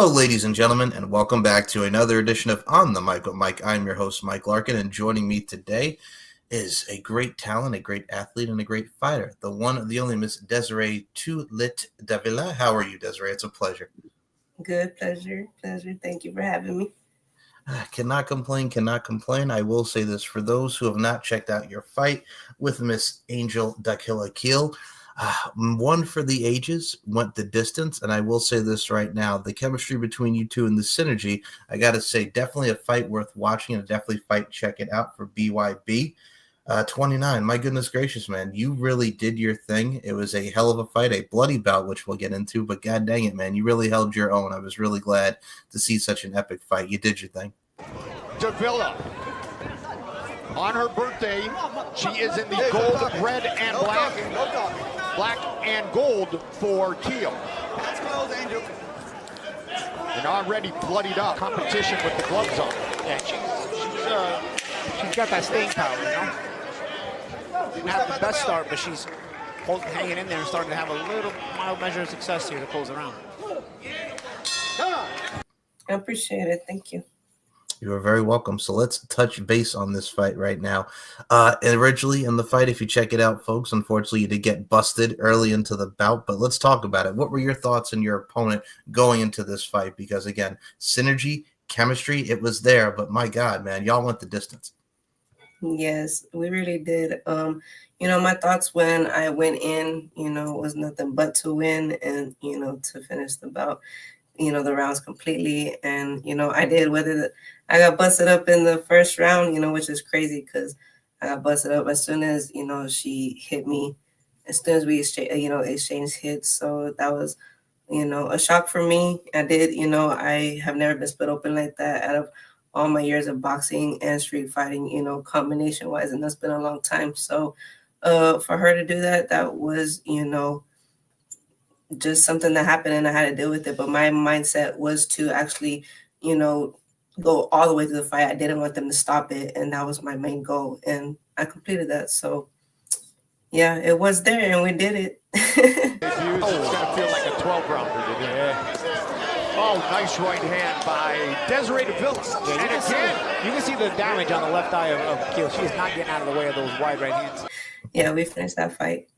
Hello, ladies and gentlemen, and welcome back to another edition of On the Mic with Mike. I'm your host, Mike Larkin, and joining me today is a great talent, a great athlete, and a great fighter. The one, the only Miss Desiree Too Lit Davila. How are you, Desiree? It's a pleasure. Good, pleasure. Thank you for having me. Cannot complain, cannot complain. I will say this for those who have not checked out your fight with Miss Angel Dakila Keel. One for the ages, went the distance, and I will say this right now: the chemistry between you two and the synergy, I got to say, definitely a fight worth watching, and definitely fight check it out for BYB. 29, my goodness gracious, man, you really did your thing. It was a hell of a fight, a bloody bout, which we'll get into, but god dang it, man, you really held your own. I was really glad to see such an epic fight. You did your thing. Davila, on her birthday, she is in the gold, red, and black and gold for Keel. And already bloodied up competition with the gloves on. Yeah, she's got that staying power, you know? Didn't have the best start, but she's hanging in there and starting to have a little mild measure of success here to close the round. I appreciate it. Thank you. You are very welcome. So let's touch base on this fight right now. Originally in the fight, if you check it out, folks, unfortunately you did get busted early into the bout, but let's talk about it. What were your thoughts and your opponent going into this fight? Because again, synergy, chemistry, it was there, but my God, man, y'all went the distance. Yes, we really did. My thoughts when I went in, was nothing but to win and, to finish the bout, the rounds completely. And, I did, I got busted up in the first round, which is crazy because I got busted up as soon as, she hit me, as soon as we exchanged hits. So that was, a shock for me. I did, I have never been split open like that out of all my years of boxing and street fighting, combination wise. And that's been a long time. So for her to do that, that was, just something that happened and I had to deal with it. But my mindset was to actually, go all the way to the fight. I didn't want them to stop it. And that was my main goal. And I completed that. So yeah, it was there and we did it. It's going to feel like a 12-rounder today. Oh, nice right hand by Desiree Davila. Yeah, and again, you can see the damage on the left eye of Keel. She's not getting out of the way of those wide right hands. Yeah, we finished that fight.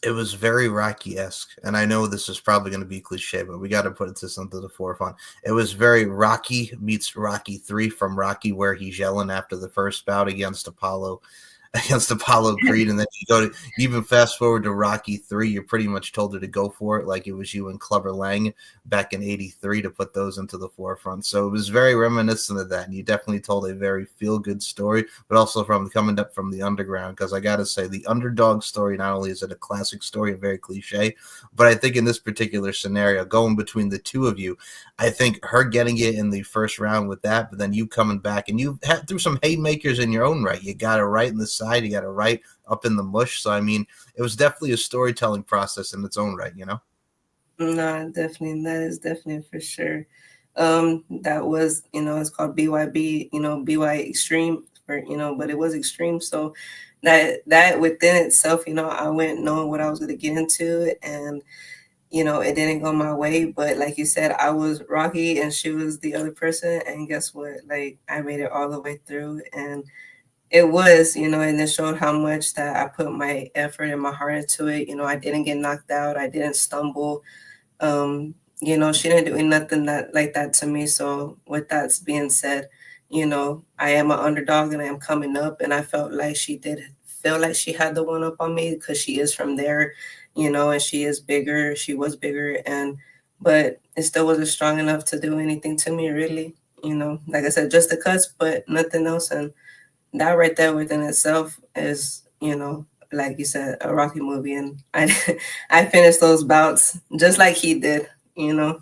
It was very Rocky-esque, and I know this is probably going to be cliche, but we got to put this into the forefront. It was very Rocky meets Rocky 3 from Rocky, where he's yelling after the first bout against Apollo Creed, and then you even fast forward to Rocky 3, you're pretty much told her to go for it, like it was you and Clubber Lang back in '83 to put those into the forefront. So it was very reminiscent of that, and you definitely told a very feel-good story, but also from coming up from the underground, because I gotta say, the underdog story, not only is it a classic story, a very cliche, but I think in this particular scenario, going between the two of you, I think her getting it in the first round with that, but then you coming back, and you had through some haymakers in your own right. You got it right in the side, you got it right up in the mush. So, I mean, it was definitely a storytelling process in its own right, No, definitely. That is definitely for sure. That was, it's called BYB, BY Extreme, but it was extreme. So that within itself, I went knowing what I was going to get into, and it didn't go my way, but like you said, I was Rocky and she was the other person. And guess what? Like, I made it all the way through, and it was, and it showed how much that I put my effort and my heart into it. I didn't get knocked out. I didn't stumble. She didn't do nothing like that to me. So with that being said, I am an underdog and I am coming up, and I felt like she did feel like she had the one up on me because she is from there, and she is bigger. She was bigger, but it still wasn't strong enough to do anything to me, really. Like I said, just the cuts, but nothing else. And that right there within itself is, like you said, a Rocky movie. And I finished those bouts just like he did, Yeah.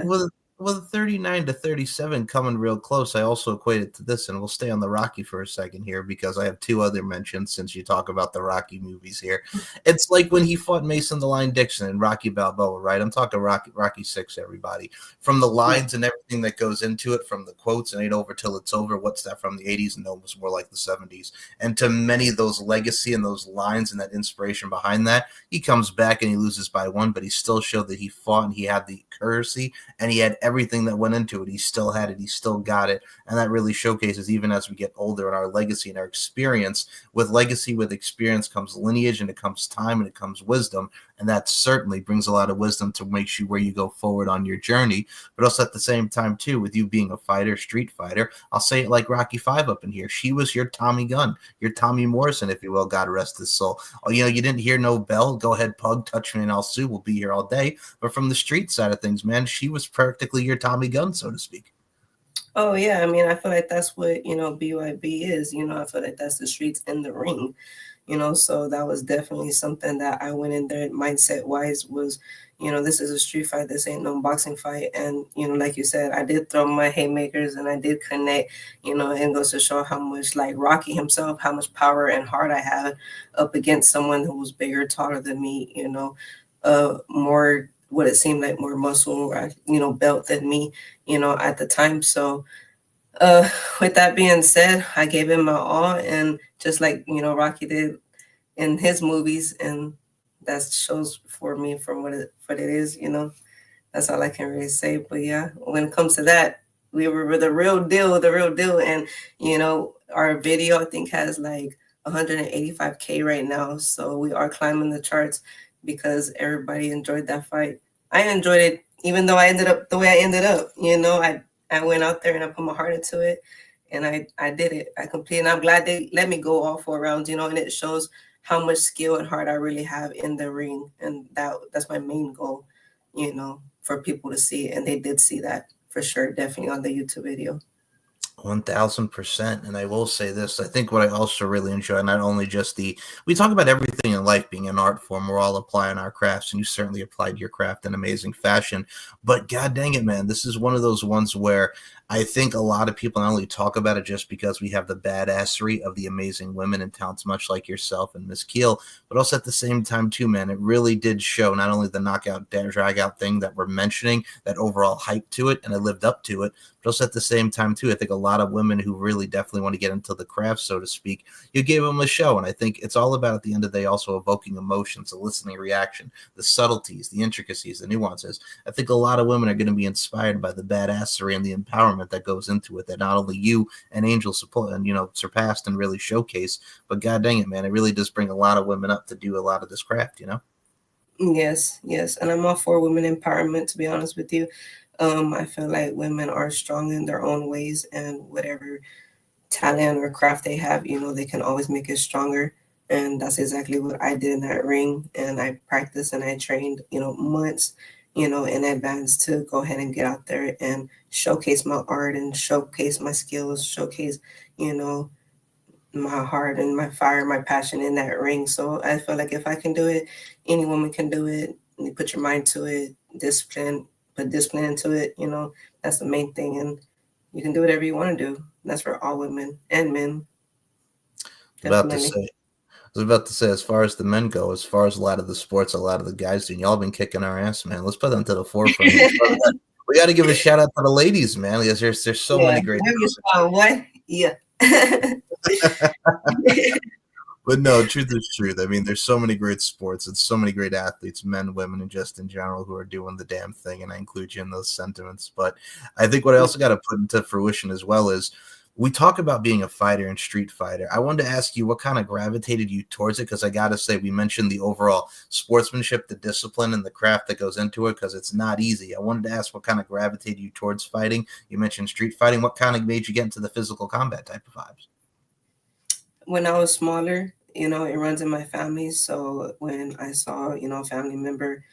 Well, Well, the 39 to 37 coming real close. I also equate it to this, and we'll stay on the Rocky for a second here because I have two other mentions since you talk about the Rocky movies here. It's like when he fought Mason the Lion Dixon and Rocky Balboa, right? I'm talking Rocky 6, everybody. From the lines and everything that goes into it, from the quotes, and ain't over till it's over. What's that from the 80s? No, it was more like the 70s. And to many of those legacy and those lines and that inspiration behind that, he comes back and he loses by one, but he still showed that he fought and he had the courtesy and he had everything that went into it. He still had it. He still got it. And that really showcases, even as we get older, in our legacy and our experience. With legacy, with experience comes lineage, and it comes time, and it comes wisdom. And that certainly brings a lot of wisdom to make you where you go forward on your journey. But also at the same time, too, with you being a fighter, street fighter, I'll say it like Rocky 5 up in here. She was your Tommy Gunn, your Tommy Morrison, if you will, God rest his soul. Oh, you didn't hear no bell. Go ahead, pug, touch me, and I'll sue. We'll be here all day. But from the street side of things, man, she was practically your Tommy Gunn, so to speak. Oh yeah, I mean, I feel like that's what BYB is. I feel like that's the streets in the ring. So that was definitely something that I went in there mindset wise was, this is a street fight. This ain't no boxing fight. And like you said, I did throw my haymakers and I did connect. And goes to show how much, like Rocky himself, how much power and heart I had up against someone who was bigger, taller than me. More what it seemed like more muscle, belt than me, at the time. So with that being said, I gave him my all, and just like Rocky did in his movies, and that shows for me from what it is. That's all I can really say. But yeah, when it comes to that, we were the real deal, and our video I think has like 185K right now, so we are climbing the charts because everybody enjoyed that fight. I enjoyed it, even though I ended up the way I ended up. I went out there and I put my heart into it, and I did it. I completed. And I'm glad they let me go all 4 rounds. And it shows how much skill and heart I really have in the ring, and that's my main goal. For people to see, and they did see that for sure, definitely on the YouTube video. 1000%. And I will say this, I think what I also really enjoy, not only just we talk about everything in life being an art form, we're all applying our crafts, and you certainly applied your craft in amazing fashion. But god dang it, man, this is one of those ones where I think a lot of people not only talk about it just because we have the badassery of the amazing women and talents, much like yourself and Miss Keel, but also at the same time, too, man, it really did show not only the knockout, drag out thing that we're mentioning, that overall hype to it, and I lived up to it, but also at the same time, too, I think a lot of women who really definitely want to get into the craft, so to speak, you gave them a show. And I think it's all about, at the end of the day, also evoking emotions, the listening reaction, the subtleties, the intricacies, the nuances. I think a lot of women are going to be inspired by the badassery and the empowerment that goes into it, that not only you and Angel support and surpassed and really showcase, but god dang it, man, it really does bring a lot of women up to do a lot of this craft. Yes, and I'm all for women empowerment, to be honest with you. I feel like women are strong in their own ways, and whatever talent or craft they have, they can always make it stronger. And that's exactly what I did in that ring. And I practiced and I trained, months, in advance to go ahead and get out there and showcase my art and showcase my skills, showcase, my heart and my fire, my passion in that ring. So I feel like if I can do it, any woman can do it. You put your mind to it, put discipline into it, that's the main thing. And you can do whatever you want to do. That's for all women and men. I was about to say, as far as the men go, as far as a lot of the sports, a lot of the guys do, y'all been kicking our ass, man. Let's put them to the forefront. We got to give a shout out to the ladies, man. Because there's so many great. What? Yeah. But no, truth is truth. I mean, there's so many great sports and so many great athletes, men, women, and just in general, who are doing the damn thing. And I include you in those sentiments. But I think what I also got to put into fruition as well is, we talk about being a fighter and street fighter. I wanted to ask you what kind of gravitated you towards it, because I got to say, we mentioned the overall sportsmanship, the discipline, and the craft that goes into it, because it's not easy. I wanted to ask what kind of gravitated you towards fighting. You mentioned street fighting. What kind of made you get into the physical combat type of vibes? When I was smaller, it runs in my family. So when I saw, a family member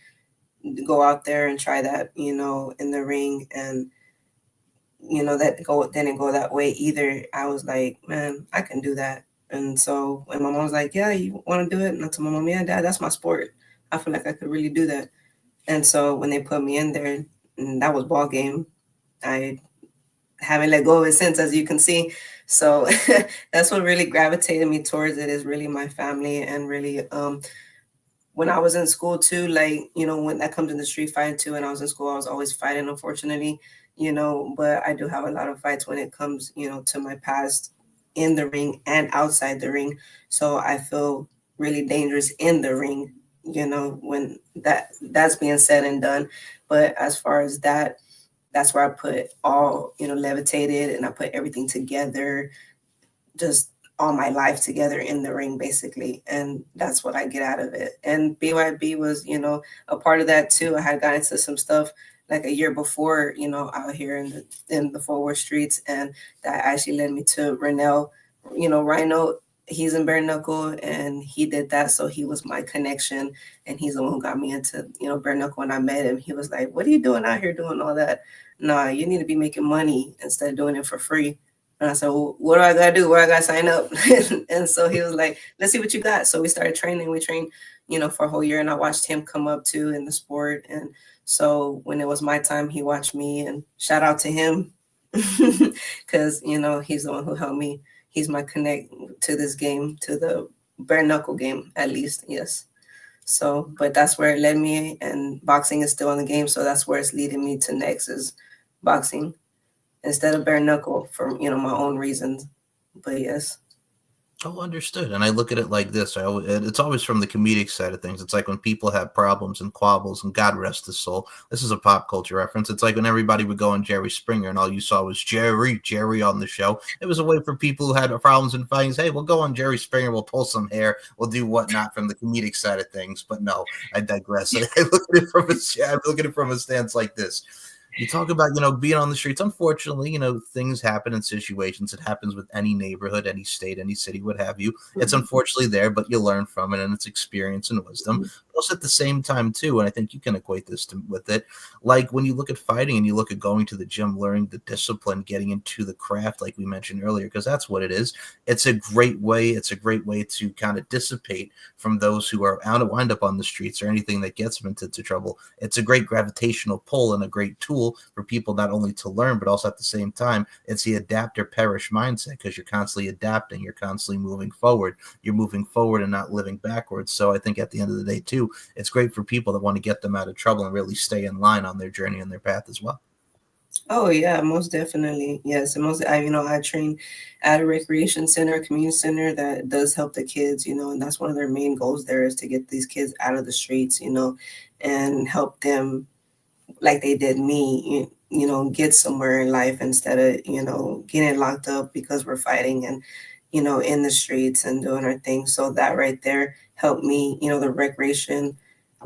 go out there and try that, in the ring, and that didn't go that way either, I was like, man, I can do that. And so when my mom was like, yeah, you want to do it? And I told my mom, yeah, dad, that's my sport. I feel like I could really do that. And so when they put me in there, and that was ball game. I haven't let go of it since, as you can see. So that's what really gravitated me towards it, is really my family. And really, when I was in school too, like, you know, when that comes in the street fighting too, and I was in school, I was always fighting, unfortunately, you know, but I do have a lot of fights when it comes, you know, to my past in the ring and outside the ring. So I feel really dangerous in the ring, you know, when that's being said and done. But as far as that, that's where I put all, you know, levitated, and I put everything together, just all my life together in the ring, basically. And that's what I get out of it. And BYB was, you know, a part of that too. I had gotten into some stuff like a year before, you know, out here in the Fort Worth streets. And that actually led me to Rennell, you know, Rhino. He's in bare knuckle, and he did that. So he was my connection, and he's the one who got me into, you know, bare knuckle. When I met him, he was like, "What are you doing out here doing all that? Nah, you need to be making money instead of doing it for free." And I said, "Well, what do I got to do? Where I got to sign up?" And so he was like, "Let's see what you got." So we started training. We trained, you know, for a whole year, and I watched him come up too in the sport. And so when it was my time, he watched me, and shout out to him because, you know, he's the one who helped me. He's my connect to this game, to the bare knuckle game, at least. Yes. So, but that's where it led me, and boxing is still in the game. So that's where it's leading me to next, is boxing instead of bare knuckle, for, you know, my own reasons. But yes. Oh, understood. And I look at it like this. It's always from the comedic side of things. It's like when people have problems and quabbles, and God rest his soul. This is a pop culture reference. It's like when everybody would go on Jerry Springer, and all you saw was Jerry on the show. It was a way for people who had problems and fighting. Hey, we'll go on Jerry Springer. We'll pull some hair. We'll do whatnot from the comedic side of things. But no, I digress. I look at it from a stance like this. You talk about, you know, being on the streets. Unfortunately, you know, things happen in situations. It happens with any neighborhood, any state, any city, what have you. It's unfortunately there, but you learn from it, and it's experience and wisdom. But also at the same time too, and I think you can equate this with it, like when you look at fighting and you look at going to the gym, learning the discipline, getting into the craft, like we mentioned earlier, because that's what it is. It's a great way. It's a great way to kind of dissipate from those who are out to wind up on the streets or anything that gets them into trouble. It's a great gravitational pull and a great tool for people not only to learn, but also at the same time, it's the adapt or perish mindset, because you're constantly adapting, you're constantly moving forward, you're moving forward and not living backwards. So I think at the end of the day too, it's great for people that want to get them out of trouble and really stay in line on their journey and their path as well. Oh yeah, most definitely. Yes. And I train at a recreation center, a community center that does help the kids, you know, and that's one of their main goals there, is to get these kids out of the streets, you know, and help them like they did me, you know, get somewhere in life instead of, you know, getting locked up because we're fighting and, you know, in the streets and doing our thing. So that right there helped me, you know, the recreation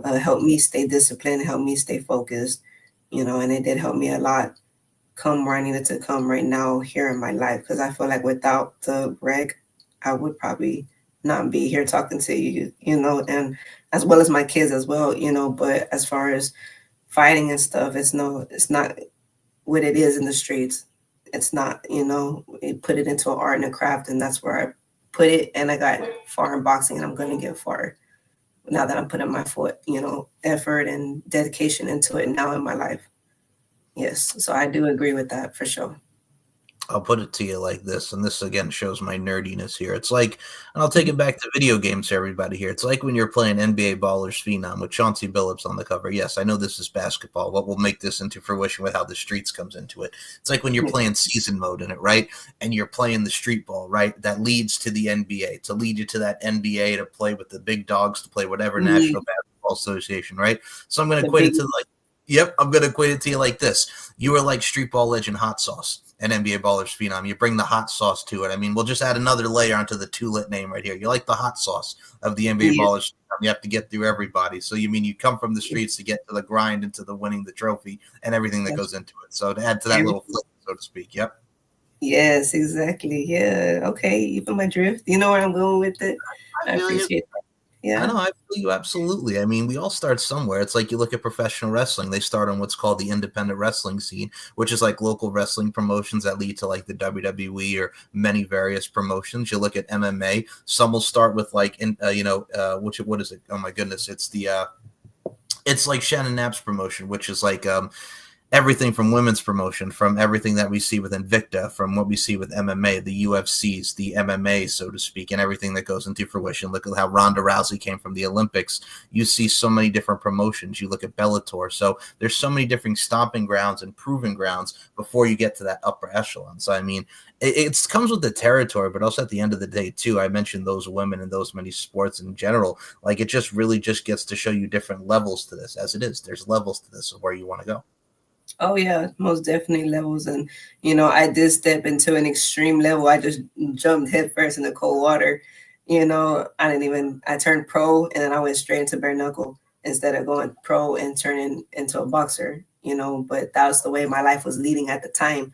helped me stay disciplined, helped me stay focused, you know, and it did help me a lot come where I needed to come right now here in my life. Because I feel like without the rec, I would probably not be here talking to you, you know, and as well as my kids as well, you know. But as far as fighting and stuff, it's not what it is in the streets. It's not, you know, it put it into an art and a craft, and that's where I put it. And I got far in boxing, and I'm going to get far now that I'm putting my foot, you know, effort and dedication into it now in my life. Yes. So I do agree with that for sure. I'll put it to you like this, and this again shows my nerdiness here. It's like, and I'll take it back to video games for everybody here. It's like when you're playing NBA Ballers Phenom with Chauncey Billups on the cover. Yes, I know this is basketball. What will make this into fruition with how the streets comes into it? It's like when you're playing season mode in it, right? And you're playing the street ball, right? That leads to the NBA, to lead you to that NBA, to play with the big dogs, to play whatever National Basketball Association, right? So I'm going to equate it to I'm going to equate it to you like this. You are like street ball legend Hot Sauce and NBA Ballers Phenom. You bring the hot sauce to it. I mean, we'll just add another layer onto the two-lit name right here. You're like the hot sauce of the NBA Ballers Phenom. You have to get through everybody. So you come from the streets to get to the grind and to the winning the trophy and everything that goes into it. So to add to that little flip, so to speak. Yep. Yes, exactly. Yeah. Okay. You feel my drift. You know where I'm going with it. I appreciate that. Yeah. I know, I feel you absolutely. I mean, we all start somewhere. It's like you look at professional wrestling. They start on what's called the independent wrestling scene, which is like local wrestling promotions that lead to like the WWE or many various promotions. You look at MMA. Some will start with like, what is it? Oh my goodness. It's like Shannon Knapp's promotion, which is like everything from women's promotion, from everything that we see with Invicta, from what we see with MMA, the UFCs, the MMA, so to speak, and everything that goes into fruition. Look at how Ronda Rousey came from the Olympics. You see so many different promotions. You look at Bellator. So there's so many different stomping grounds and proving grounds before you get to that upper echelon. So, I mean, it comes with the territory, but also at the end of the day, too, I mentioned those women and those many sports in general. Like, it just really just gets to show you different levels to this, as it is. There's levels to this of where you want to go. Oh yeah, most definitely levels. And I did step into an extreme level. I just jumped headfirst into cold water. I turned pro and then I went straight into bare knuckle instead of going pro and turning into a boxer, but that was the way my life was leading at the time.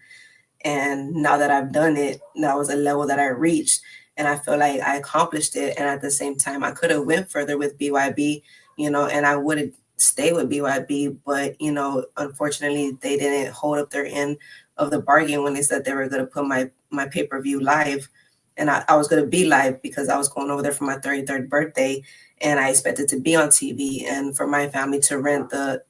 And now that I've done it, that was a level that I reached and I feel like I accomplished it. And at the same time, I could have went further with BYB, and I would have stay with BYB, but unfortunately they didn't hold up their end of the bargain when they said they were going to put my pay-per-view live, and I was going to be live because I was going over there for my 33rd birthday and I expected to be on TV and for my family to rent the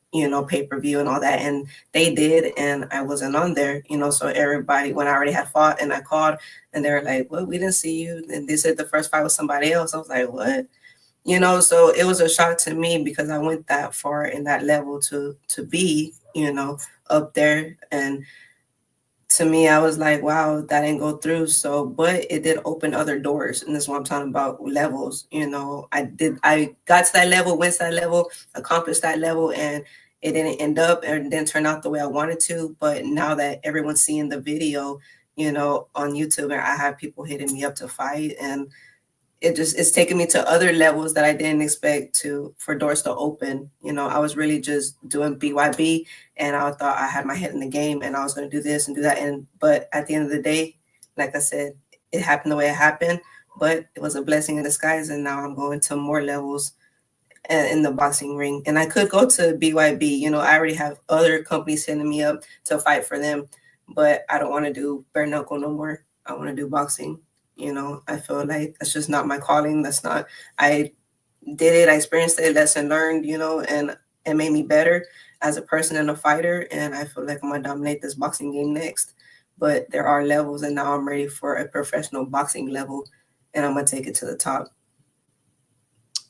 pay-per-view and all that, and they did, and I wasn't on there, so everybody, when I already had fought and I called and they were like, well, we didn't see you, and they said the first fight was somebody else. I was like, what? So it was a shock to me because I went that far in that level to be, up there. And to me, I was like, wow, that didn't go through. So, but it did open other doors. And that's what I'm talking about, levels. I got to that level, went to that level, accomplished that level, and it didn't end up and didn't turn out the way I wanted to. But now that everyone's seeing the video, on YouTube, and I have people hitting me up to fight, and it's taken me to other levels that I didn't expect for doors to open. I was really just doing BYB and I thought I had my head in the game and I was going to do this and do that. But at the end of the day, like I said, it happened the way it happened, but it was a blessing in disguise. And now I'm going to more levels in the boxing ring. And I could go to BYB. I already have other companies sending me up to fight for them, but I don't want to do bare knuckle no more. I want to do boxing. I feel like that's just not my calling. I did it, I experienced it, lesson learned, and it made me better as a person and a fighter. And I feel like I'm going to dominate this boxing game next. But there are levels, and now I'm ready for a professional boxing level, and I'm going to take it to the top.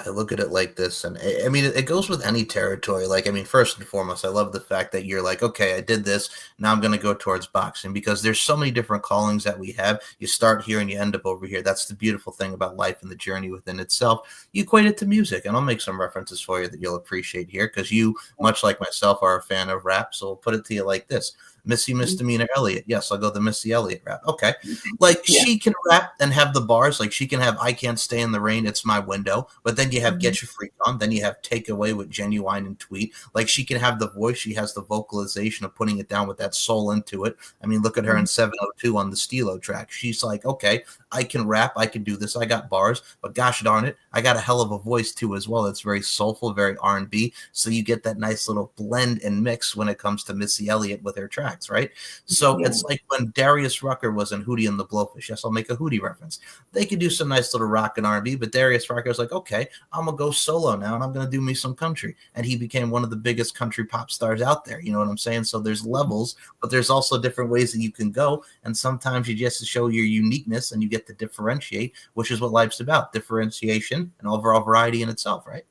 I look at it like this, and I mean, it goes with any territory. Like, I mean, first and foremost, I love the fact that you're like, okay, I did this. Now I'm going to go towards boxing because there's so many different callings that we have. You start here and you end up over here. That's the beautiful thing about life and the journey within itself. You equate it to music, and I'll make some references for you that you'll appreciate here because you, much like myself, are a fan of rap. So I'll put it to you like this. Missy Misdemeanor Elliott. Yes, I'll go the Missy Elliott rap. Okay. Like, she can rap and have the bars. Like, she can have I Can't Stay in the Rain, It's My Window. But then you have Get Your Freak On. Then you have Take Away with Genuine and Tweet. Like, she can have the voice. She has the vocalization of putting it down with that soul into it. I mean, look at her in 702 on the Stilo track. She's like, okay, I can rap. I can do this. I got bars. But gosh darn it, I got a hell of a voice too as well. It's very soulful, very R&B. So you get that nice little blend and mix when it comes to Missy Elliott with her tracks. Right? So it's like when Darius Rucker was in Hootie and the Blowfish. Yes, I'll make a Hootie reference. They could do some nice little rock and R&B, but Darius Rucker was like, okay, I'm going to go solo now and I'm going to do me some country. And he became one of the biggest country pop stars out there. You know what I'm saying? So there's levels, but there's also different ways that you can go. And sometimes you just show your uniqueness and you get to differentiate, which is what life's about, differentiation and overall variety in itself, right?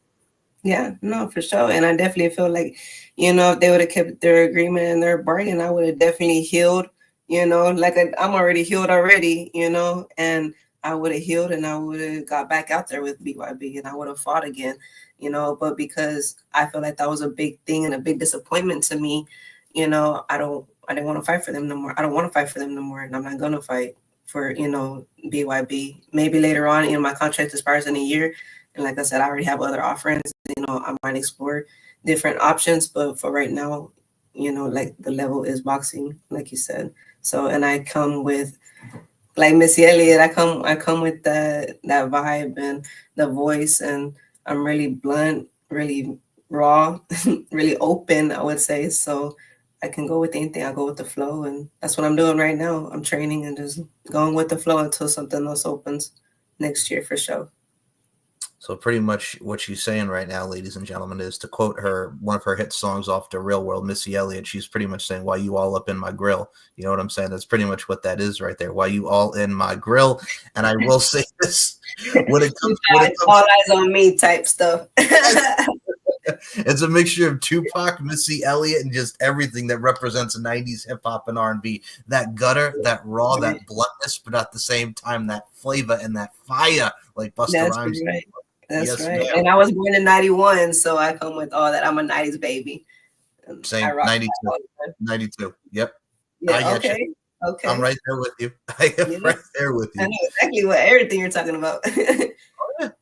Yeah, no, for sure. And I definitely feel like, if they would have kept their agreement and their bargain, I would have definitely healed, like I'm already healed already, and I would have healed and I would have got back out there with BYB and I would have fought again, but because I feel like that was a big thing and a big disappointment to me, I didn't want to fight for them no more. I don't want to fight for them no more. And I'm not going to fight for, BYB. Maybe later on, my contract expires in a year. And like I said, I already have other offerings. I might explore different options, but for right now, like the level is boxing, like you said. So, and I come with, like Missy Elliott, I come with that vibe and the voice, and I'm really blunt, really raw, really open, I would say. So I can go with anything. I go with the flow, and that's what I'm doing right now. I'm training and just going with the flow until something else opens next year for sure. So pretty much what she's saying right now, ladies and gentlemen, is to quote her one of her hit songs off the Real World, Missy Elliott. She's pretty much saying, "Why you all up in my grill?" You know what I'm saying? That's pretty much what that is right there. Why you all in my grill? And I will say this: when it comes, all eyes on me type stuff. it's a mixture of Tupac, Missy Elliott, and just everything that represents 90s hip hop and R&B. That gutter, that raw, that bluntness, but at the same time, that flavor and that fire, like Busta That's Rhymes. right. That's Yes, right. ma'am. And I was born in 91, so I come with all that. I'm a 90s baby. Same, 92. Yep. Yeah, I get okay. you. Okay. I'm right there with you. I am right there with you. I know exactly what everything you're talking about.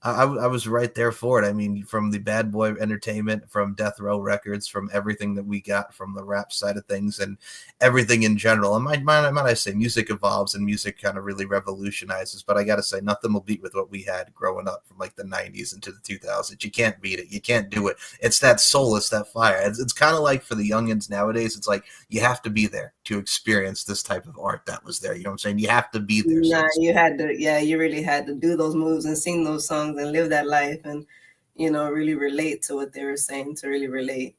I was right there for it. I mean, from the Bad Boy Entertainment, from Death Row Records, from everything that we got from the rap side of things and everything in general. And might I say, music evolves and music kind of really revolutionizes. But I got to say, nothing will beat with what we had growing up from like the 90s into the 2000s. You can't beat it. You can't do it. It's that soul. It's that fire. It's kind of like for the youngins nowadays, it's like you have to be there to experience this type of art that was there. You know what I'm saying? You have to be there. Nah, you had to, you really had to do those moves and sing those songs and live that life and, really relate to what they were saying to really relate.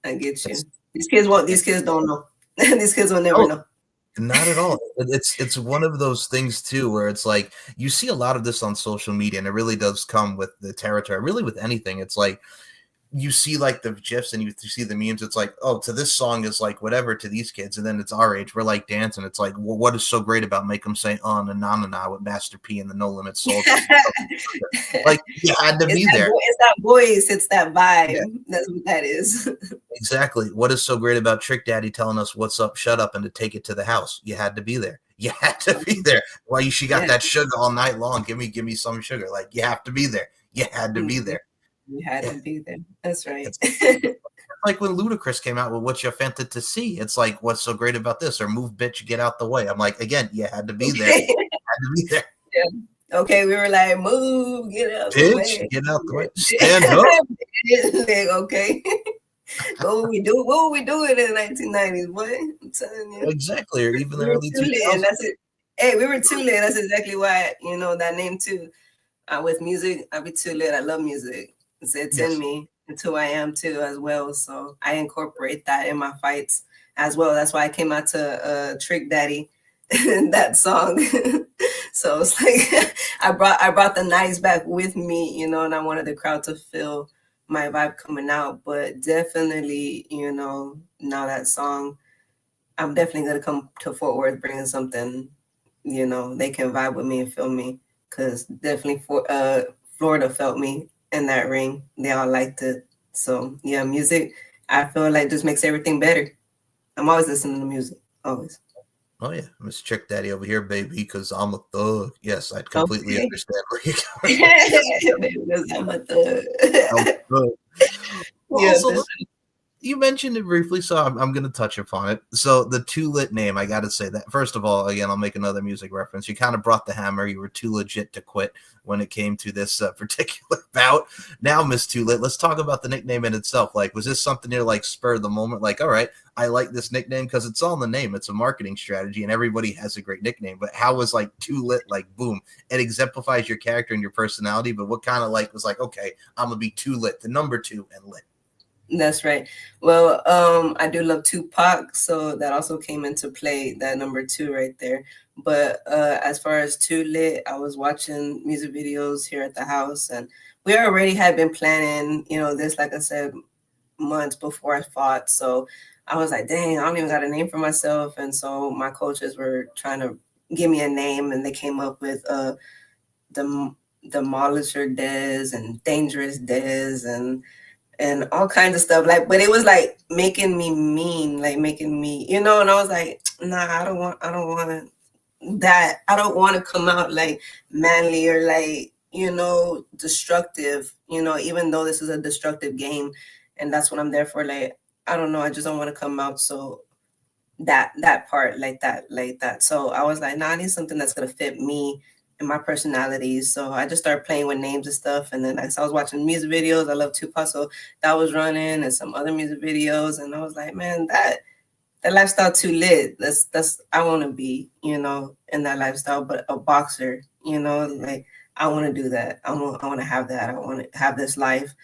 I get you. These kids don't know. These kids will never know. Not at all. It's one of those things too where it's like you see a lot of this on social media and it really does come with the territory. Really with anything. It's like you see like the GIFs and you see the memes. It's like, oh, to this song is like whatever to these kids. And then it's our age. We're like dancing. It's like, well, what is so great about Make Them Say na na na with Master P and the No Limit Soldiers? Like you had to be there. It's that voice. It's that vibe. Yeah. That's what that is. Exactly. What is so great about Trick Daddy telling us what's up, shut up, and to take it to the house? You had to be there. You had to be there. Why she got that sugar all night long? Give me some sugar. Like you have to be there. You had to be there. You had to be there. That's right. It's like when Ludacris came out with "What You Fanted to See." It's like, what's so great about this? Or "Move, bitch, get out the way." I'm like, again, you had to be there. You had to be there. Yeah. Okay, we were like, move, get out bitch, the way. Get out the way. Stand up. Okay. What were we doing in the 1990s, boy? I'm telling you. Exactly. Or even the early 2000s. That's it. Hey, we were too lit. That's exactly why, that name too. With music, I be too lit. I love music. It's in me. It's who I am too as well. So I incorporate that in my fights as well. That's why I came out to Trick Daddy, that song. So it's like I brought the nights back with me, and I wanted the crowd to feel my vibe coming out. But definitely, now that song, I'm definitely gonna come to Fort Worth bringing something, they can vibe with me and feel me. Cause definitely Florida felt me in that ring. They all liked it. So yeah, music, I feel like just makes everything better. I'm always listening to music, always. Oh yeah, Miss Trick Daddy over here, baby, because I'm a thug. Yes, I completely understand where you're going. Because I'm a thug. Well, yeah, also, you mentioned it briefly, so I'm going to touch upon it. So the Too Lit name, I got to say that. First of all, again, I'll make another music reference. You kind of brought the hammer. You were too legit to quit when it came to this particular bout. Now, Miss Too Lit, let's talk about the nickname in itself. Like, was this something near like spur of the moment? Like, all right, I like this nickname because it's all in the name. It's a marketing strategy, and everybody has a great nickname. But how was like Too Lit? Like, boom, it exemplifies your character and your personality. But what kind of like was like, okay, I'm gonna be too lit, the number 2 and lit. That's right. Well, I do love Tupac, so that also came into play, that number 2 right there. But as far as Too Lit, I was watching music videos here at the house, and we already had been planning, this, like I said, months before I fought. So I was like, dang, I don't even got a name for myself. And so my coaches were trying to give me a name, and they came up with Demolisher Dez and Dangerous Dez and all kinds of stuff. Like, but it was like making me mean, like making me, and I was like, nah, I don't want that. I don't want to come out like manly or like, destructive, even though this is a destructive game. And that's what I'm there for. Like, I don't know. I just don't want to come out. So that part like that. So I was like, nah, I need something that's going to fit me and my personality. So I just started playing with names and stuff. And then I was watching music videos. I love Tupac, so that was running, and some other music videos. And I was like, man, that lifestyle too lit. That's I want to be, in that lifestyle, but a boxer, like I want to do that. I want to have that. I want to have this life,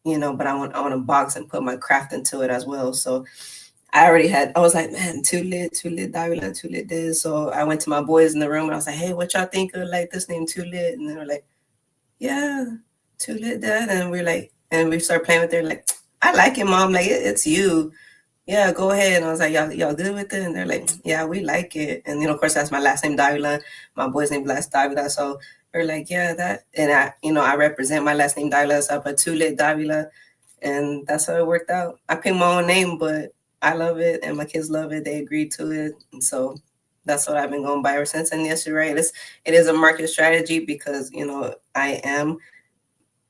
but I want to box and put my craft into it as well. So I was like, man, too lit, Davila, too lit this. So I went to my boys in the room and I was like, hey, what y'all think of like this name, too lit? And they were like, yeah, too lit, dad. And we're like, and we start playing with it. Like, I like it, mom. Like, it's you. Yeah, go ahead. And I was like, y'all good with it? And they're like, yeah, we like it. And, of course, that's my last name, Davila. My boy's name, last Davila. So we're like, yeah, that. And I represent my last name, Davila. So I put too lit, Davila. And that's how it worked out. I picked my own name, but I love it. And my kids love it. They agreed to it. And so that's what I've been going by ever since. And yes, you're right. It is a market strategy because, I am,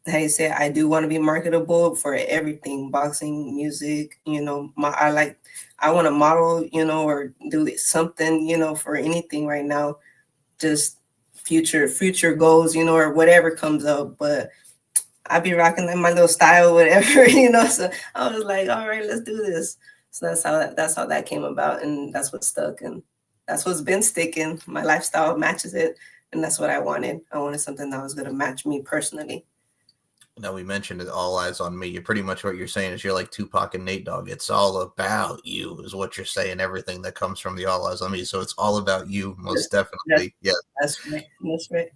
how you say, I do want to be marketable for everything, boxing, music, I want to model, or do something, for anything right now, just future goals, or whatever comes up. But I be rocking my little style, whatever, so I was like, all right, let's do this. So that's how that came about. And that's what stuck. And that's what's been sticking. My lifestyle matches it. And that's what I wanted. I wanted something that was going to match me personally. Now, we mentioned it, all eyes on me. You're pretty much what you're saying is you're like Tupac and Nate Dogg. It's all about you is what you're saying, everything that comes from the all eyes on me. So it's all about you, most definitely. Yeah. That's right. That's right.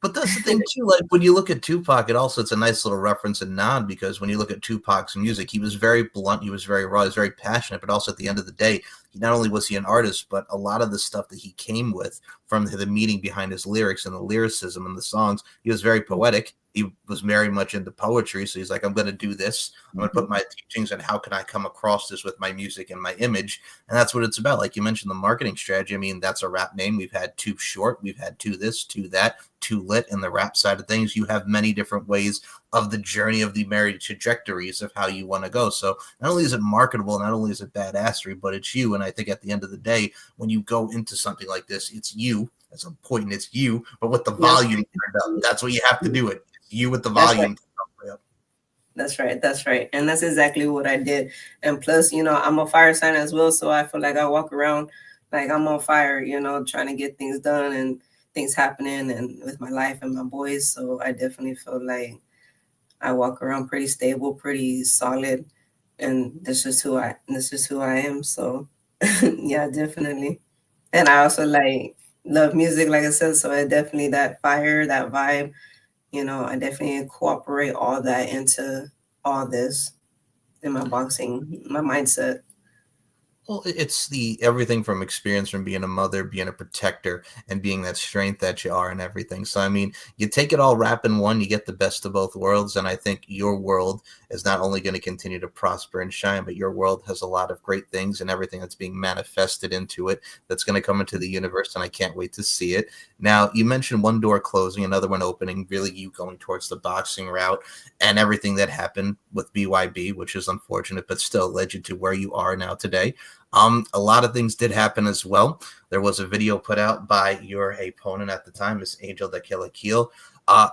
But that's the thing too, like when you look at Tupac, it's a nice little reference and nod, because when you look at Tupac's music, he was very blunt, he was very raw, he was very passionate, but also at the end of the day, not only was he an artist, but a lot of the stuff that he came with from the meaning behind his lyrics and the lyricism and the songs, he was very poetic. He was very much into poetry. So he's like, I'm going to do this. I'm going to put my teachings and how can I come across this with my music and my image. And that's what it's about. Like you mentioned, the marketing strategy. I mean, that's a rap name. We've had Too Short. We've had Too This, Too That, Too Lit in the rap side of things. You have many different ways of the journey of the married trajectories of how you want to go. So not only is it marketable, not only is it badassery, but it's you. And I think at the end of the day, when you go into something like this, it's you. That's important. It's you, but with the volume turned up. That's what you have to do it. You with the volume. That's right. That's right. And that's exactly what I did. And plus, I'm a fire sign as well. So I feel like I walk around like I'm on fire, trying to get things done and things happening and with my life and my boys. So I definitely feel like I walk around pretty stable, pretty solid. And this is who I am. So yeah, definitely. And I also love music, like I said. So I definitely, that fire, that vibe, I definitely incorporate all that into all this in my boxing, my mindset. Well, it's the everything from experience, from being a mother, being a protector, and being that strength that you are and everything. So, I mean, you take it all wrap in one, you get the best of both worlds. And I think your world is not only going to continue to prosper and shine, but your world has a lot of great things and everything that's being manifested into it that's going to come into the universe. And I can't wait to see it. Now, you mentioned one door closing, another one opening, really you going towards the boxing route and everything that happened with BYB, which is unfortunate, but still led you to where you are now today. A lot of things did happen as well. There was a video put out by your opponent at the time, Miss Angel de Kill.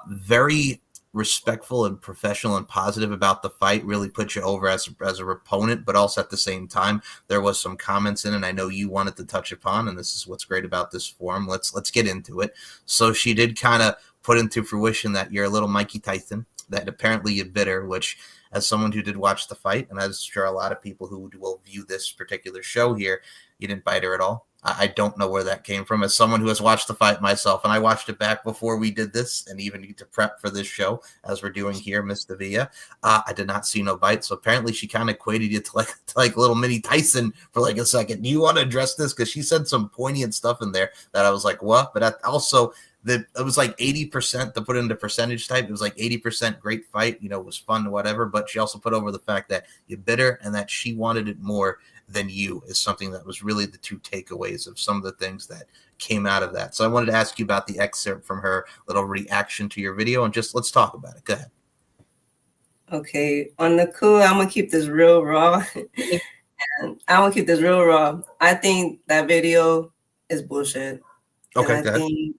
Very respectful and professional and positive about the fight, really put you over as a opponent, but also at the same time, there was some comments in it I know you wanted to touch upon, and this is what's great about this forum. Let's get into it. So she did kind of put into fruition that you're a little Mikey Tyson, that apparently you bit her, which, as someone who did watch the fight, and I'm sure a lot of people who will view this particular show here, you didn't bite her at all. I don't know where that came from. As someone who has watched the fight myself, and I watched it back before we did this, and even need to prep for this show, as we're doing here, Miss Davila, I did not see no bite. So apparently she kind of equated you to like little mini Tyson for like a second. Do you want to address this? Because she said some poignant stuff in there that I was like, what? But also, it was like 80% to put into percentage type. It was like 80% great fight, it was fun, whatever. But she also put over the fact that you bit her and that she wanted it more than you, is something that was really the two takeaways of some of the things that came out of that. So I wanted to ask you about the excerpt from her little reaction to your video, and just let's talk about it. Go ahead. Okay, on the cool, I'm gonna keep this real raw. I think that video is bullshit. Okay.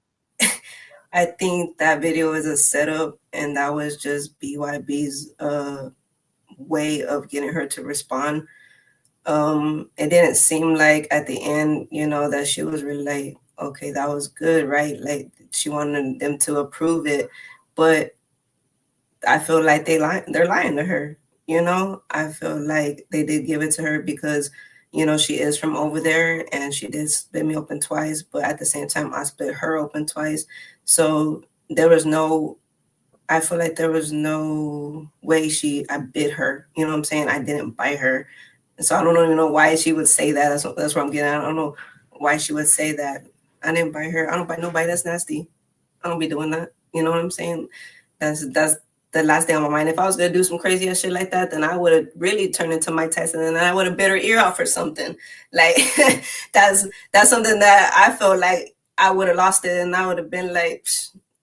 I think that video is a setup, and that was just BYB's way of getting her to respond. It didn't seem like at the end, that she was really like, okay, that was good, right? Like she wanted them to approve it, but I feel like they're lying to her. I feel like they did give it to her because, she is from over there and she did split me open twice, but at the same time I split her open twice. So I feel like there was no way I bit her. You know what I'm saying? I didn't bite her. So I don't even know why she would say that. That's what I'm getting at. I don't know why she would say that. I didn't bite her. I don't bite nobody. That's nasty. I don't be doing that. You know what I'm saying? That's the last thing on my mind. If I was gonna do some crazy ass shit like that, then I would have really turned into Mike Tyson and I would have bit her ear off or something. Like that's something that I felt like I would have lost it and I would have been like,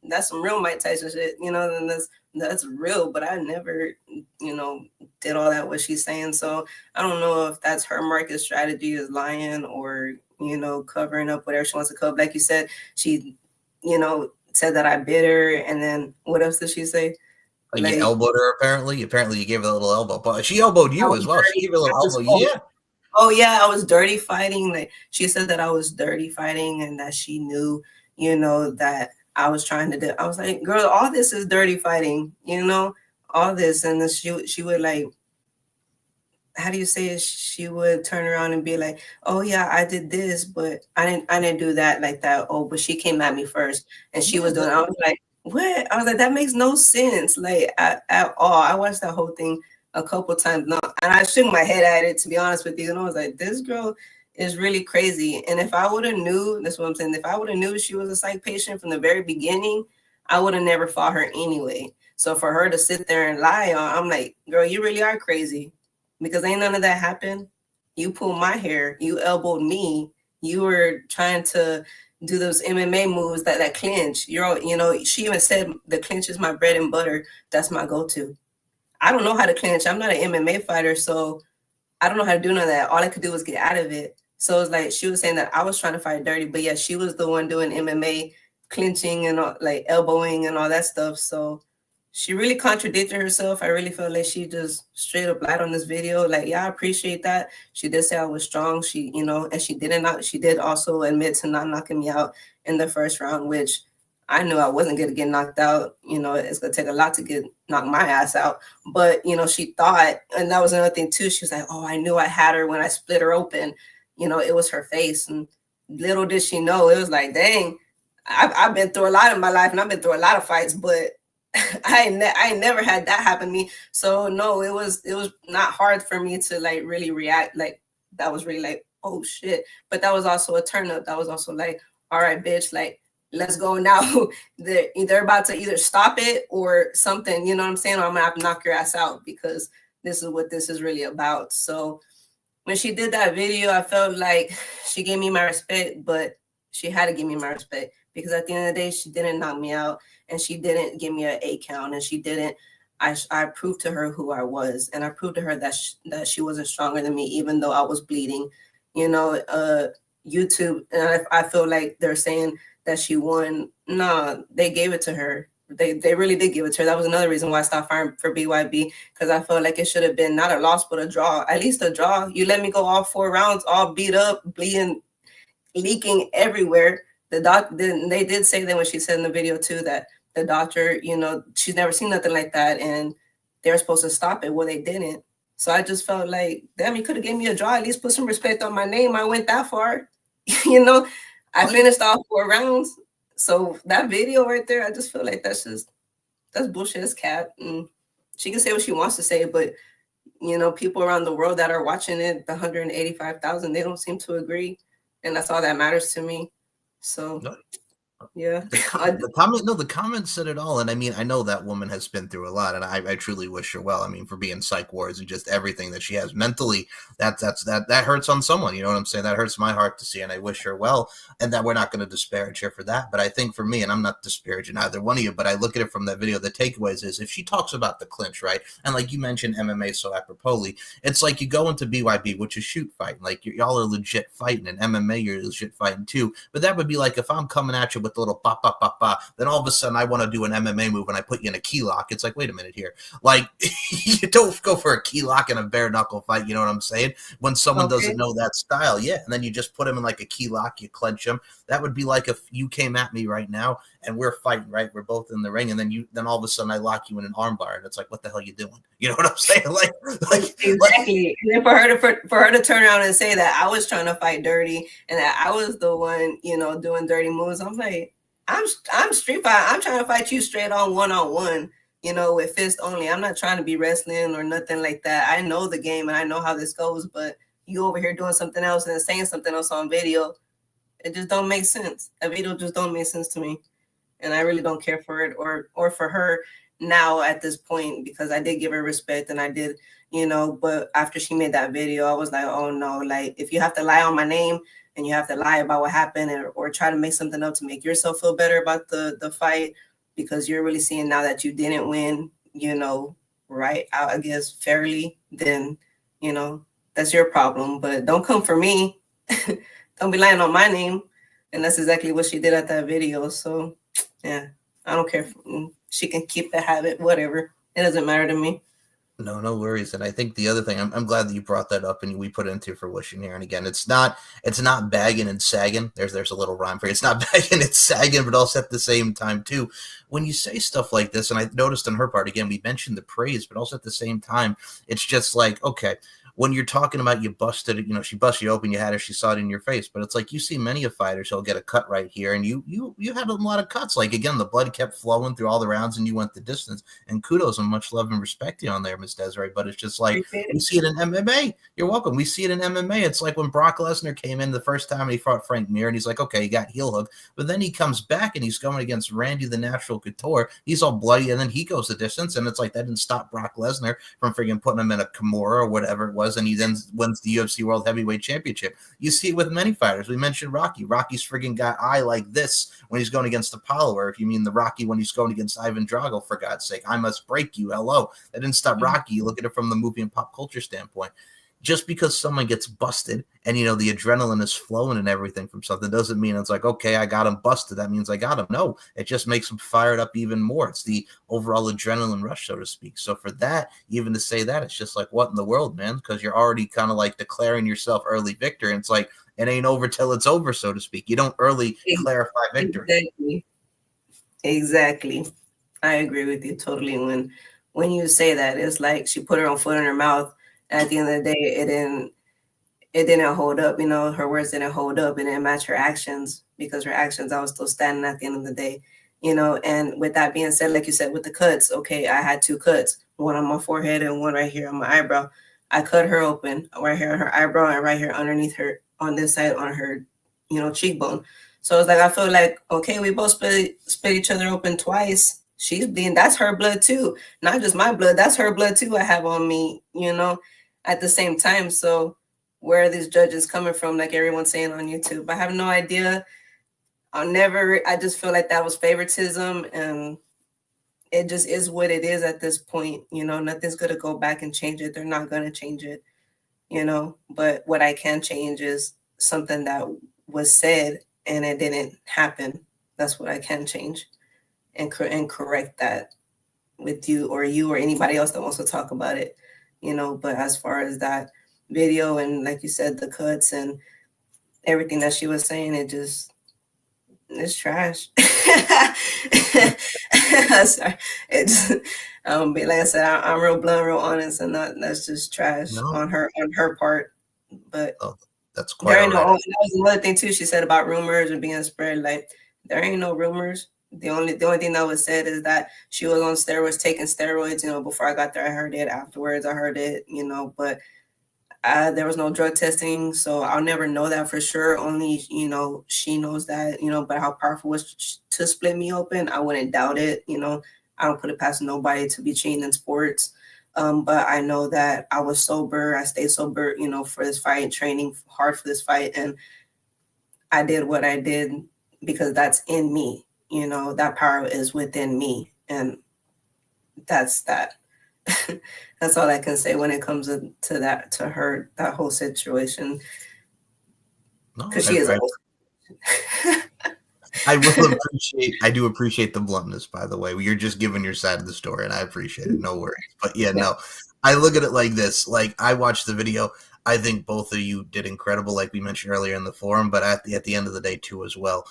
that's some real Mike Tyson shit, then that's real, but I never, did all that what she's saying. So I don't know if that's her market strategy is lying or, covering up whatever she wants to cover. Like you said, she, said that I bit her, and then what else did she say? Like you elbowed her apparently. Apparently you gave her a little elbow, but she elbowed you as well. She gave you a little elbow. Yeah. Oh yeah, I was dirty fighting. Like she said that I was dirty fighting and that she knew, that I was trying to do. I was like, girl, all this is dirty fighting, all this. And then she would like, how do you say it? She would turn around and be like, oh yeah, I did this, but I didn't do that like that. Oh, but she came at me first and she was doing, I was like, what? I was like, that makes no sense. Like at all. I watched that whole thing a couple times now, and I shook my head at it, to be honest with you. And I was like, this girl is really crazy. And if I would have knew, that's what I'm saying, if I would have knew she was a psych patient from the very beginning, I would have never fought her anyway. So for her to sit there and lie I'm like, girl, you really are crazy. Because ain't none of that happened. You pulled my hair, you elbowed me, you were trying to do those MMA moves that clinch. She even said the clinch is my bread and butter. That's my go-to. I don't know how to clinch. I'm not an MMA fighter, so I don't know how to do none of that. All I could do was get out of it. So it's like she was saying that I was trying to fight dirty, but yeah, she was the one doing MMA clinching and like elbowing and all that stuff. So she really contradicted herself. I really feel like she just straight up lied on this video. Like, yeah, I appreciate that. She did say I was strong. She, and she did also admit to not knocking me out in the first round, which I knew I wasn't going to get knocked out. It's going to take a lot to knock my ass out. But, she thought, and that was another thing too. She was like, oh, I knew I had her when I split her open. It was her face. And little did she know, it was like, dang, I've been through a lot in my life and I've been through a lot of fights, but I never had that happen to me. So no, it was not hard for me to like really react. Like that was really like, oh shit. But that was also a turn up. That was also like, all right, bitch, like let's go now. They're about to either stop it or something, you know what I'm saying? Or I'm gonna have to knock your ass out because this is what this is really about. So when she did that video, I felt like she gave me my respect, but she had to give me my respect because at the end of the day, she didn't knock me out and she didn't give me an 8 count and she didn't. I proved to her who I was and I proved to her that she wasn't stronger than me, even though I was bleeding. YouTube, and I feel like they're saying that she won. No, they gave it to her. They really did give it to her. That was another reason why I stopped fighting for BYB, because I felt like it should have been not a loss, but a draw. At least a draw. You let me go all 4 rounds, all beat up, bleeding, leaking everywhere. They did say that when she said in the video too that the doctor, she's never seen nothing like that, and they were supposed to stop it. Well, they didn't. So I just felt like, damn, you could have gave me a draw. At least put some respect on my name. I went that far. I finished all 4 rounds. So that video right there, I just feel like that's bullshit. It's cap. And she can say what she wants to say, but people around the world that are watching it, the 185,000, they don't seem to agree, and that's all that matters to me. So. Yeah. The comment said it all. And I mean, I know that woman has been through a lot, and I truly wish her well. I mean, for being psych wards and just everything that she has mentally, that hurts on someone. You know what I'm saying? That hurts my heart to see, and I wish her well, and that we're not going to disparage her for that. But I think for me, and I'm not disparaging either one of you, but I look at it from that video, the takeaways is if she talks about the clinch, right? And like you mentioned MMA so apropos, it's like you go into BYB, which is shoot fighting. Like y'all are legit fighting, and MMA you're legit fighting too. But that would be like if I'm coming at you with with the little pop, pop, pop, pop. Then all of a sudden I want to do an MMA move and I put you in a key lock. It's like, wait a minute here. Like, you don't go for a key lock in a bare knuckle fight. You know what I'm saying? When someone doesn't know that style. Yeah. And then you just put him in like a key lock, you clench him. That would be like if you came at me right now and we're fighting, right? We're both in the ring. And then all of a sudden I lock you in an armbar. And it's like, what the hell are you doing? You know what I'm saying? Like exactly. And for her to turn around and say that I was trying to fight dirty and that I was the one, you know, doing dirty moves. I'm like, I'm street fight. I'm trying to fight you straight on one, you know, with fist only. I'm not trying to be wrestling or nothing like that. I know the game and I know how this goes, but you over here doing something else and saying something else on video. It just don't make sense. A video just don't make sense to me. And I really don't care for it or for her now at this point, because I did give her respect and I did, you know, but after she made that video, I was like, oh no, like if you have to lie on my name and you have to lie about what happened or try to make something up to make yourself feel better about the fight, because you're really seeing now that you didn't win, you know, right out, I guess, fairly, then, you know, that's your problem. But don't come for me. Don't be lying on my name. And that's exactly what she did at that video. So, yeah, I don't care. She can keep the habit, whatever. It doesn't matter to me. No worries. And I think the other thing, I'm glad that you brought that up and we put it into fruition here. And again, it's not bagging and sagging. There's a little rhyme for you. It's not bagging, it's sagging, but also at the same time too. When you say stuff like this, and I noticed on her part, again, we mentioned the praise, but also at the same time, it's just like, okay, when you're talking about you busted, you know, she busted you open, you had her, she saw it in your face. But it's like you see many of fighters who'll get a cut right here, and you had a lot of cuts. Like, again, the blood kept flowing through all the rounds, and you went the distance. And kudos and much love and respect to you on there, Miss Desiree. But it's just like we see it in MMA. You're welcome. We see it in MMA. It's like when Brock Lesnar came in the first time and he fought Frank Mir, and he's like, okay, he got heel hook. But then he comes back and he's going against Randy the Natural Couture. He's all bloody, and then he goes the distance. And it's like that didn't stop Brock Lesnar from freaking putting him in a Kimura or whatever it was. And he then wins the UFC World Heavyweight Championship. You see it with many fighters. We mentioned Rocky. Rocky's friggin' got eye like this when he's going against Apollo, or if you mean the Rocky when he's going against Ivan Drago, for God's sake. I must break you. Hello. That didn't stop Rocky. You look at it from the movie and pop culture standpoint. Just because someone gets busted and, you know, the adrenaline is flowing and everything from something doesn't mean it's like, okay, I got him busted. That means I got him. No, it just makes him fired up even more. It's the overall adrenaline rush, so to speak. So for that, even to say that, it's just like, what in the world, man? Because you're already kind of like declaring yourself early victor. And it's like, it ain't over till it's over, so to speak. You don't early clarify victory. Exactly. I agree with you totally. When you say that, it's like she put her own foot in her mouth. At the end of the day, it didn't hold up. You know, her words didn't hold up. It didn't match her actions, because her actions, I was still standing at the end of the day. You know, and with that being said, like you said, with the cuts, okay, I had 2 cuts, one on my forehead and one right here on my eyebrow. I cut her open right here on her eyebrow and right here underneath her on this side on her, you know, cheekbone. So it's like, I feel like, okay, we both split each other open twice. She's bleeding. That's her blood too. Not just my blood. That's her blood too I have on me, you know, at the same time. So where are these judges coming from? Like everyone's saying on YouTube. I have no idea. I just feel like that was favoritism, and it just is what it is at this point. You know, nothing's going to go back and change it. They're not going to change it, you know, but what I can change is something that was said and it didn't happen. That's what I can change and correct that with you or anybody else that wants to talk about it, you know. But as far as that video and, like you said, the cuts and everything that she was saying, it's trash. Sorry. But like I said, I'm real blunt, real honest, and that's just trash on her part. But that's quite there ain't that was another thing too. She said about rumors and being spread. Like, there ain't no rumors. The only thing that was said is that she was on steroids, taking steroids. You know, before I got there, I heard it. Afterwards, I heard it. You know, but there was no drug testing, so I'll never know that for sure. Only, you know, she knows that. You know, but how powerful it was to split me open, I wouldn't doubt it. You know, I don't put it past nobody to be cheating in sports. But I know that I was sober. I stayed sober, you know, for this fight, training hard for this fight, and I did what I did because that's in me. You know, that power is within me, and that's that. That's all I can say when it comes to that, to her, that whole situation. Because she is old. I do appreciate the bluntness, by the way. You're just giving your side of the story, and I appreciate it. No worries. But yeah, no, I look at it like this. Like, I watched the video. I think both of you did incredible, like we mentioned earlier in the forum, but at the end of the day, too, as well.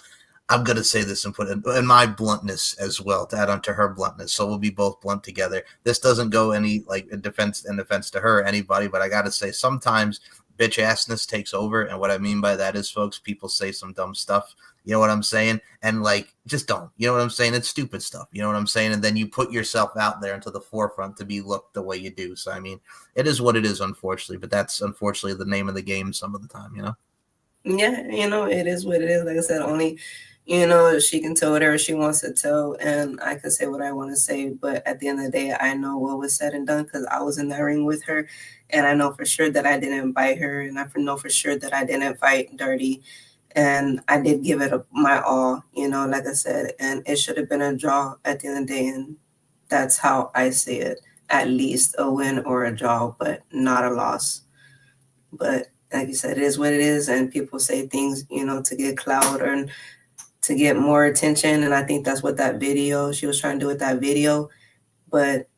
I'm going to say this and put in my bluntness as well to add on to her bluntness. So we'll be both blunt together. This doesn't go any like in defense to her or anybody, but I got to say sometimes bitch assness takes over. And what I mean by that is, folks, people say some dumb stuff. You know what I'm saying? And like, just don't. You know what I'm saying? It's stupid stuff. You know what I'm saying? And then you put yourself out there into the forefront to be looked the way you do. So, I mean, it is what it is, unfortunately. But that's unfortunately the name of the game some of the time, you know? Yeah, it is what it is. Like I said, only she can tell whatever she wants to tell, and I can say what I want to say. But at the end of the day, I know what was said and done because I was in that ring with her, and I know for sure that I didn't bite her, and I know for sure that I didn't fight dirty, and I did give it my all, like I said, and it should have been a draw at the end of the day, and that's how I see it. At least a win or a draw, but not a loss. But like you said, it is what it is, and people say things, to get clout or to get more attention. And I think that's what she was trying to do with that video. But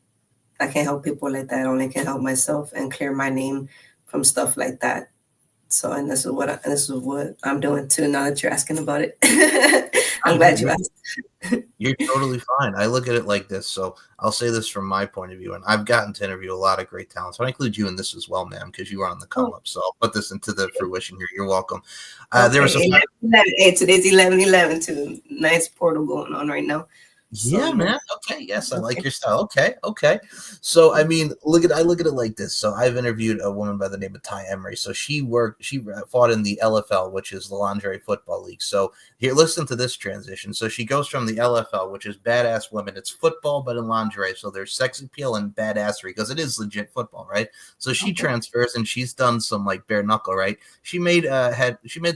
I can't help people like that. I only can help myself and clear my name from stuff like that. So, and this is what I'm doing too. Now that you're asking about it, I'm glad you asked. You're totally fine. I look at it like this. So I'll say this from my point of view, and I've gotten to interview a lot of great talent. So I include you in this as well, ma'am, because you were on the come up. So I'll put this into the fruition here. You're welcome. There was 11, today's 11/11 too. Nice portal going on right now. Yeah, man. Okay. Yes, I like your style. Okay. So, I mean, I look at it like this. So, I've interviewed a woman by the name of Ty Emery. So, she fought in the LFL, which is the Lingerie Football League. So, here, listen to this transition. So, she goes from the LFL, which is badass women. It's football, but in lingerie. So, there's sex appeal and badassery because it is legit football, right? So, she transfers and she's done some like bare knuckle, right? She made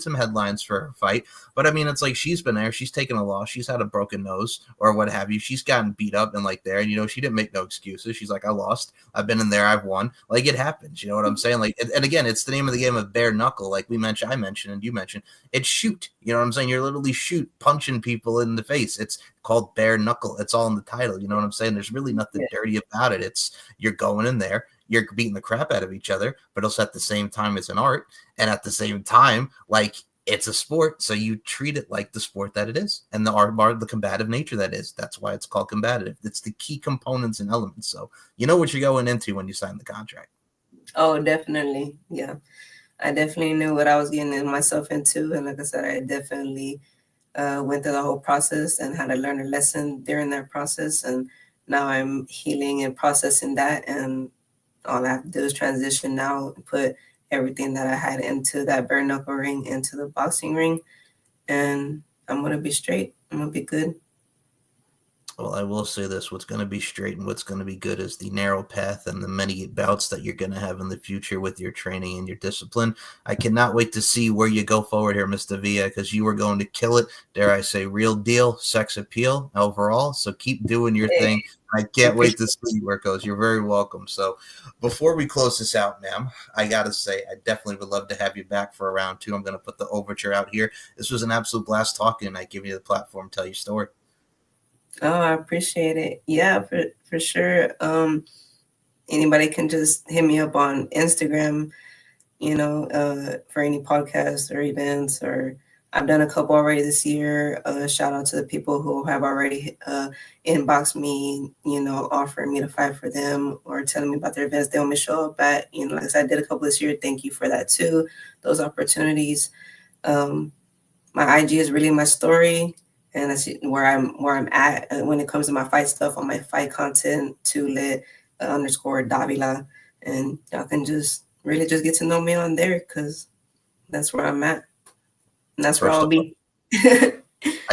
some headlines for her fight, but I mean, it's like she's been there. She's taken a loss. She's had a broken nose or what have you. She's gotten beat up and like there, and she didn't make no excuses. She's like, I lost. I've been in there. I've won. Like, it happens. You know what I'm saying? Like, and again, it's the name of the game of bare knuckle. Like I mentioned, and you mentioned, it's shoot. You know what I'm saying? You're literally punching people in the face. It's called bare knuckle. It's all in the title. You know what I'm saying? There's really nothing dirty about it. It's you're going in there. You're beating the crap out of each other, but also at the same time, it's an art. And at the same time, like, it's a sport, so you treat it like the sport that it is, and the combative nature that is. That's why it's called combative. It's the key components and elements. So you know what you're going into when you sign the contract. Oh, definitely. Yeah, I definitely knew what I was getting myself into, and like I said, I definitely went through the whole process and had to learn a lesson during that process. And now I'm healing and processing that, and all I have to do is transition now and put everything that I had into that bare knuckle ring into the boxing ring, and I'm gonna be straight. I'm gonna be good. Well, I will say this: what's going to be straight and what's going to be good is the narrow path and the many bouts that you're going to have in the future with your training and your discipline. I cannot wait to see where you go forward here, Mr. Villa, because you are going to kill it. Dare I say, real deal, sex appeal overall. So keep doing your thing. I can't wait to see where it goes. You're very welcome. So before we close this out, ma'am, I got to say, I definitely would love to have you back for a round 2. I'm going to put the overture out here. This was an absolute blast talking, and I give you the platform to tell your story. Oh, I appreciate it. Yeah, for sure. Anybody can just hit me up on Instagram, for any podcasts or events, or I've done a couple already this year. Shout out to the people who have already inboxed me, offering me to fight for them or telling me about their events they want me to show up at. Like I said, I did a couple this year. Thank you for that too. Those opportunities. My IG is really my story. And that's where I'm at when it comes to my fight stuff, on my fight content, __ Davila. And y'all can just really just get to know me on there, because that's where I'm at. And that's where I'll be. I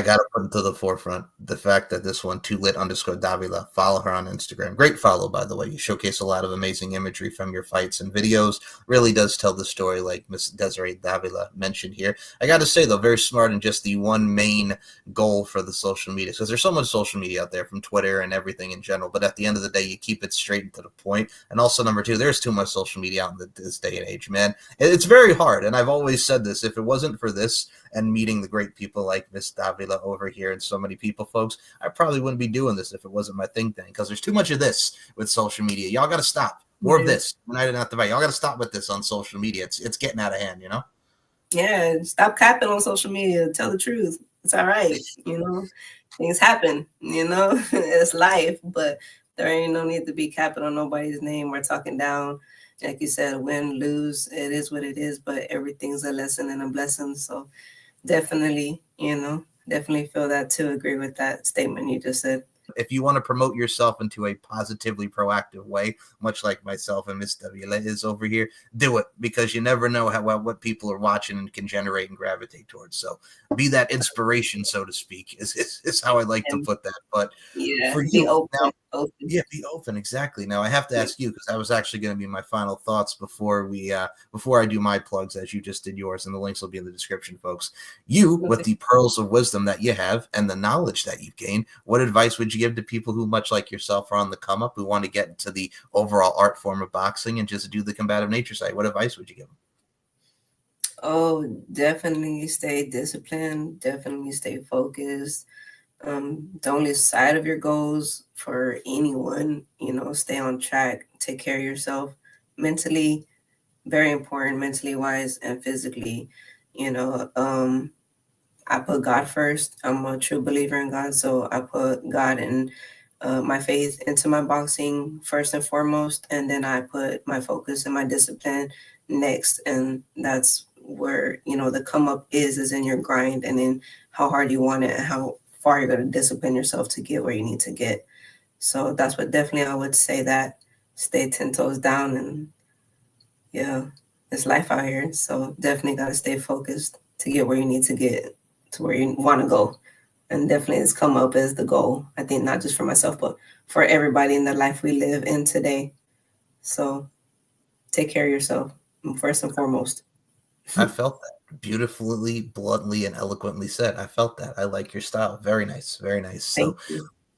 got to put into the forefront the fact that this one, @2lit_Davila, follow her on Instagram. Great follow, by the way. You showcase a lot of amazing imagery from your fights and videos. Really does tell the story, like Miss Desiree Davila mentioned here. I got to say, though, very smart in just the one main goal for the social media, because there's so much social media out there from Twitter and everything in general. But at the end of the day, you keep it straight and to the point. And also, number two, there's too much social media out in this day and age, man. It's very hard. And I've always said this: if it wasn't for this and meeting the great people like Miss Davila over here and so many people, folks, I probably wouldn't be doing this if it wasn't my thing, because there's too much of this with social media. Y'all got to stop. More of this. United Not Divided. Y'all got to stop with this on social media. It's getting out of hand, you know? Yeah, stop capping on social media. Tell the truth. It's all right, you know? Things happen, you know? It's life, but there ain't no need to be capping on nobody's name or talking down. Like you said, win, lose, it is what it is, but everything's a lesson and a blessing. So definitely, you know, definitely feel that too. Agree with that statement you just said. If you want to promote yourself into a positively proactive way, much like myself and Miss Davila is over here, do it, because you never know what people are watching and can generate and gravitate towards. So be that inspiration, so to speak, is how I like to put that. But yeah, for you, yeah, be open. Exactly. Now I have to ask you, because that was actually going to be my final thoughts before I do my plugs, as you just did yours, and the links will be in the description, folks. You, with the pearls of wisdom that you have and the knowledge that you've gained, what advice would you give to people who, much like yourself, are on the come up, who want to get into the overall art form of boxing and just do the combative nature side? What advice would you give them? Oh, definitely stay disciplined. Definitely stay focused. Don't lose sight of your goals for anyone. You know, stay on track. Take care of yourself mentally. Very important, mentally wise and physically. You know, I put God first. I'm a true believer in God, so I put God and my faith into my boxing first and foremost, and then I put my focus and my discipline next, and that's where, you know, the come up is in your grind, and then how hard you want it and how far you're going to discipline yourself to get where you need to get. So that's what definitely I would say, that stay 10 toes down, and yeah, it's life out here, so definitely got to stay focused to get where you need to get, to where you want to go. And definitely it's come up as the goal, I think, not just for myself, but for everybody in the life we live in today. So take care of yourself first and foremost. I felt that beautifully, bluntly, and eloquently said. I felt that. I like your style. Very nice. Very nice. So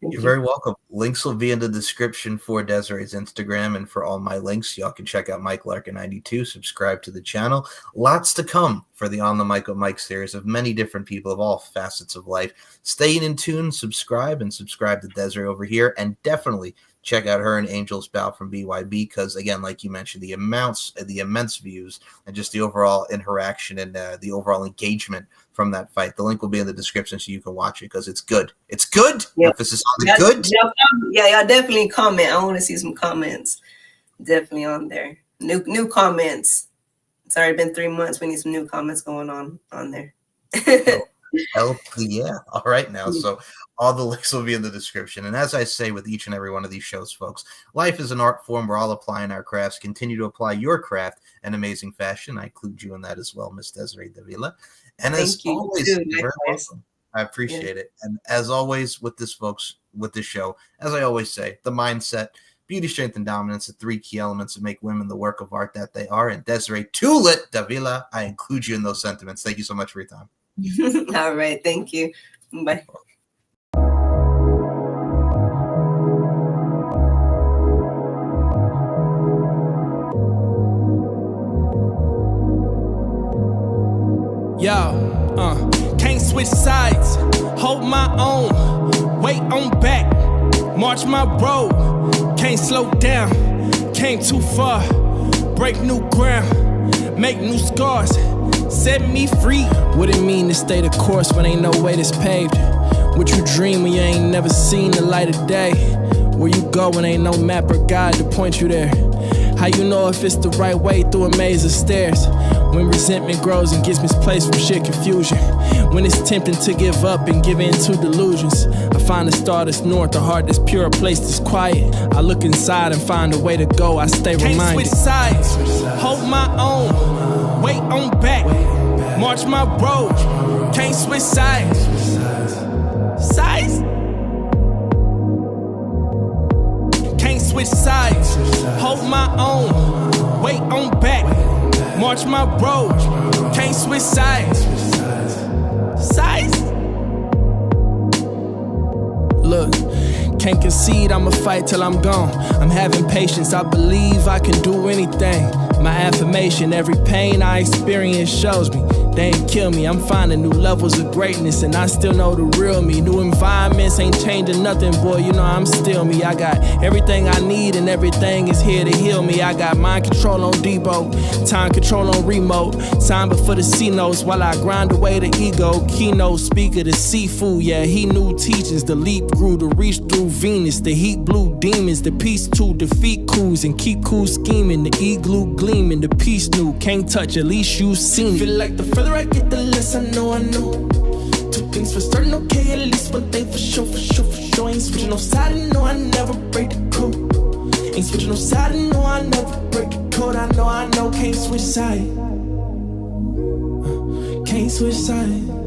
you're very welcome. Links will be in the description for Desiree's Instagram, and for all my links, y'all can check out Mike Larkin 92. Subscribe to the channel. Lots to come for the On the Mic with Mike series of many different people of all facets of life. Stay in tune, subscribe to Desiree over here, and definitely check out her and Angel's bout from BYB, because, again, like you mentioned, the immense views and just the overall interaction and the overall engagement from that fight. The link will be in the description so you can watch it, because it's good. It's good. Yep. Emphasis on the good. Y'all definitely comment. I want to see some comments. Definitely on there. New comments. It's already been 3 months. We need some new comments going on there. Yeah. All right now. So all the links will be in the description. And as I say with each and every one of these shows, folks, life is an art form. We're all applying our crafts. Continue to apply your craft in amazing fashion. I include you in that as well, Miss Desiree Davila. And as always, you're welcome. I appreciate it. And as always with this, folks, with this show, as I always say, the mindset, beauty, strength, and dominance, the 3 key elements that make women the work of art that they are. And Desiree Tulit Davila, I include you in those sentiments. Thank you so much for your time. All right. Thank you. Bye. Can't switch sides, hold my own, wait on back, march my road, can't slow down, came too far, break new ground, make new scars, set me free. What it mean to stay the course when ain't no way that's paved? What you dream when you ain't never seen the light of day? Where you go when ain't no map or guide to point you there? How you know if it's the right way through a maze of stairs? When resentment grows and gets misplaced from sheer confusion. When it's tempting to give up and give in to delusions. I find a star that's north, a heart that's pure, a place that's quiet. I look inside and find a way to go, I stay reminded. Can't switch sides, hold my own, wait on back, march my road, can't switch sides. Sides. Can't switch sides. Hold my own. Wait on back. March my road. Can't switch sides. Sides. Look, can't concede, I'ma fight till I'm gone. I'm having patience, I believe I can do anything. My affirmation, every pain I experience shows me they ain't kill me. I'm finding new levels of greatness, and I still know the real me. New environments ain't changing nothing, boy, you know I'm still me. I got everything I need, and everything is here to heal me. I got mind control on Debo, time control on remote. Time before the C notes while I grind away the ego. Keynote speaker, the seafood, yeah, he knew teachings. The leap grew to reach through Venus. The heat blew demons, the peace to defeat coups and keep cool scheming. The igloo gleaming, the peace new, can't touch, at least you seen it. Feel like the further I get, the less I know. Two things for certain, okay, at least one thing for sure. Ain't switching no side, no, I never break the code. Ain't switching no side, no, I never break the code. I know, can't switch side. Can't switch side.